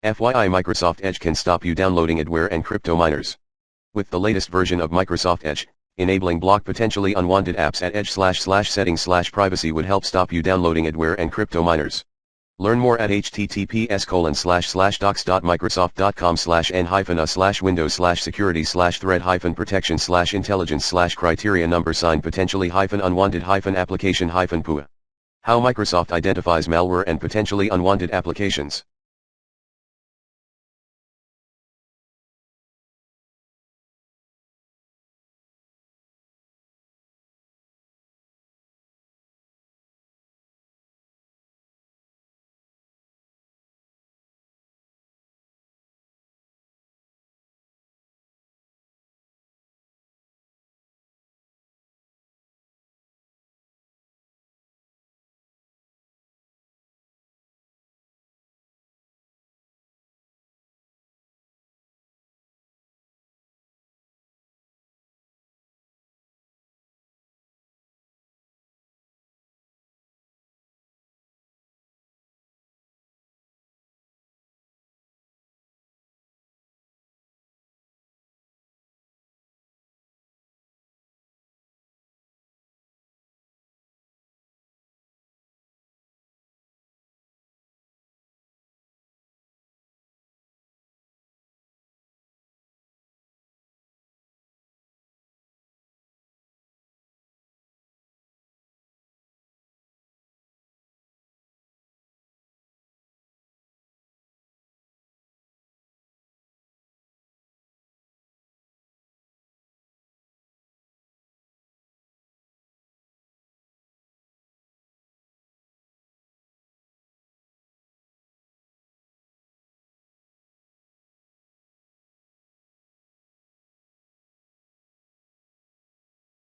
FYI, Microsoft Edge can stop you downloading adware and crypto miners. With the latest version of Microsoft Edge, enabling block potentially unwanted apps at edge/settings/privacy would help stop you downloading adware and crypto miners. Learn more at https://docs.microsoft.com/n-us/windows/security/threat-protection/intelligence/criteria #potentially-unwanted-application-PUA. How Microsoft identifies malware and potentially unwanted applications.